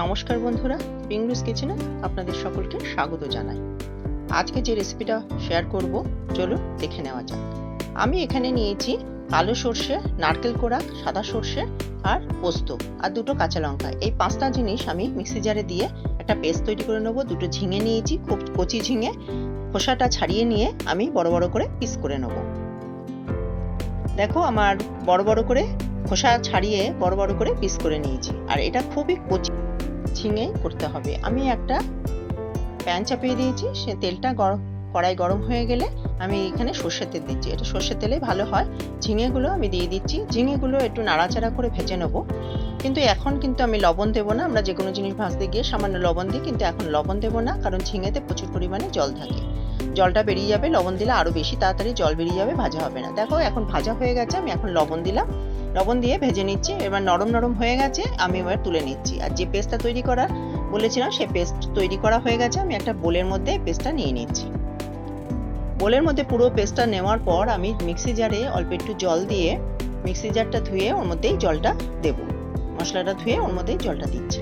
নমস্কার বন্ধুরা, পিংলুস কিচেনে আপনাদের সকলকে স্বাগত জানাই। আজকে যে রেসিপিটা শেয়ার করব চলুন দেখে নেওয়া যাক। আমি এখানে নিয়েছি কালো সর্ষে, নারকেল কোড়া, সাদা সর্ষে আর পোস্ত আর দুটো কাঁচা লঙ্কা। এই পাঁচটা জিনিস আমি মিক্সি জারে দিয়ে একটা পেস্ট তৈরি করে নেব। দুটো ঝিঙে নিয়েছি, খুব কচি ঝিঙে, খোসাটা ছাড়িয়ে নিয়ে আমি বড় বড় করে পিস করে নেব। দেখো আমার বড় বড় করে খোসা ছাড়িয়ে বড় বড় করে পিস করে নিয়েছি। আর এটা খুবই কচি ঝিঙে করতে হবে। আমি একটা প্যান চাপিয়ে দিয়েছি, সে তেলটা কড়াই গরম হয়ে গেলে আমি এখানে সর্ষের তেল দিচ্ছি। এটা সর্ষের তেলে ভালো হয়। ঝিঙেগুলো আমি দিয়ে দিচ্ছি। ঝিঙেগুলো একটু নাড়াচাড়া করে ভেজে নেব। কিন্তু এখন কিন্তু আমি লবণ দেবো না। আমরা যে কোনো জিনিস ভাজতে গিয়ে সামান্য লবণ দিই, কিন্তু এখন লবণ দেবো না, কারণ ঝিঙেতে প্রচুর পরিমাণে জল থাকে। জলটা বেরিয়ে যাবে, লবণ দিলে আরও বেশি তাড়াতাড়ি জল বেরিয়ে যাবে, ভাজা হবে না। দেখো এখন ভাজা হয়ে গেছে, আমি এখন লবণ দিলাম, লবণ দিয়ে ভেজে নিচ্ছি। এবার নরম নরম হয়ে গেছে, আমি এবার তুলে নিচ্ছি। আর যে পেস্টটা তৈরি করা বলেছিলাম সেই পেস্ট তৈরি করা হয়ে গেছে। আমি একটা বোলের মধ্যে পেস্টটা নিয়ে নিচ্ছি। বোলের মধ্যে পুরো পেস্টটা নেওয়ার পর আমি মিক্সি জারে অল্প একটু জল দিয়ে মিক্সি জারটা ধুয়ে ওর মধ্যেই জলটা দেবো। মশলাটা ধুয়ে ওর মধ্যেই জলটা দিচ্ছি।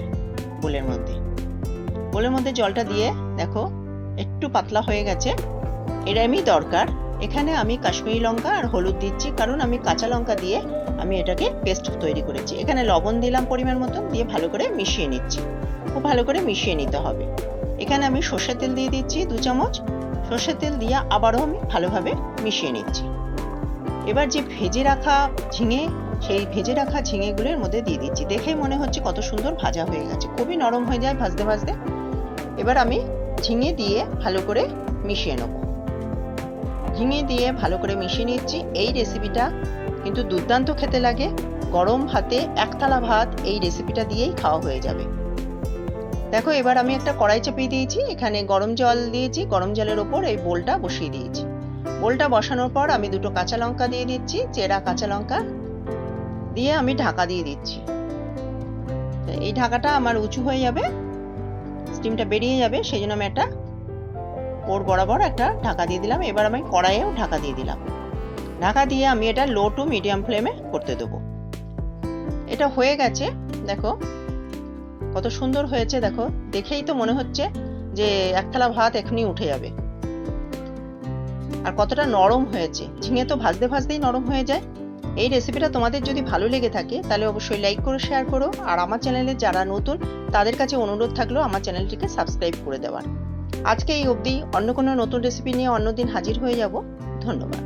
বোলের মধ্যে জলটা দিয়ে দেখো একটু পাতলা হয়ে গেছে, এরমই দরকার। এখানে আমি কাশ্মীরি লঙ্কা আর হলুদ দিচ্ছি, কারণ আমি কাঁচা লঙ্কা দিয়ে আমি এটাকে পেস্ট তৈরি করেছি। এখানে লবণ দিলাম পরিমাণ মতন, দিয়ে ভালো করে মিশিয়ে নিচ্ছি। খুব ভালো করে মিশিয়ে নিতে হবে। এখানে আমি সর্ষের তেল দিয়ে দিচ্ছি 2 চামচ। সর্ষের তেল দিয়ে আবারও আমি ভালোভাবে মিশিয়ে নিচ্ছি। এবার যে ভেজে রাখা ঝিঙে, সেই ভেজে রাখা ঝিঙেগুলোর মধ্যে দিয়ে দিচ্ছি। দেখেই মনে হচ্ছে কত সুন্দর ভাজা হয়ে গেছে, খুবই নরম হয়ে যায় ভাজতে ভাজতে। এবার আমি ঝিঙে দিয়ে ভালো করে মিশিয়ে নেব। ঝিঙে দিয়ে ভালো করে মিশিয়ে নিচ্ছি। এই রেসিপিটা কিন্তু দুর্দান্ত খেতে লাগে। গরম ভাতে এক থালা ভাত এই রেসিপিটা দিয়েই খাওয়া হয়ে যাবে। দেখো এবার আমি একটা কড়াই চাপিয়ে দিয়েছি, এখানে গরম জল দিয়েছি। গরম জলের ওপর এই বোলটা বসিয়ে দিয়েছি। বোলটা বসানোর পর আমি দুটো কাঁচা লঙ্কা দিয়ে দিচ্ছি, চেরা কাঁচা লঙ্কা দিয়ে আমি ঢাকা দিয়ে দিচ্ছি। এই ঢাকাটা আমার উঁচু হয়ে যাবে, স্টিমটা বেরিয়ে যাবে, সেই জন্য আমি একটা ওর বরাবর একটা ঢাকা দিয়ে দিলাম। এবার আমি কড়াইয়েও ঢাকা দিয়ে দিলাম। ঢাকা দিয়ে আমি এটা লো টু মিডিয়াম ফ্লেমে করতে দেবো। এটা হয়ে গেছে, দেখো কত সুন্দর হয়েছে। দেখো দেখেই তো মনে হচ্ছে যে এক থালা ভাত এখনই উঠে যাবে। আর কতটা নরম হয়েছে, ঝিঙে তো ভাজতে ভাজতেই নরম হয়ে যায়। এই রেসিপিটা তোমাদের যদি ভালো লেগে থাকে তাহলে অবশ্যই লাইক করো, শেয়ার করো। আর আমার চ্যানেলে যারা নতুন তাদের কাছে অনুরোধ থাকলো আমার চ্যানেলটিকে সাবস্ক্রাইব করে দেওয়ার। আজকে এই অবধি, অন্য কোনো নতুন রেসিপি নিয়ে অন্যদিন হাজির হয়ে যাব। ধন্যবাদ।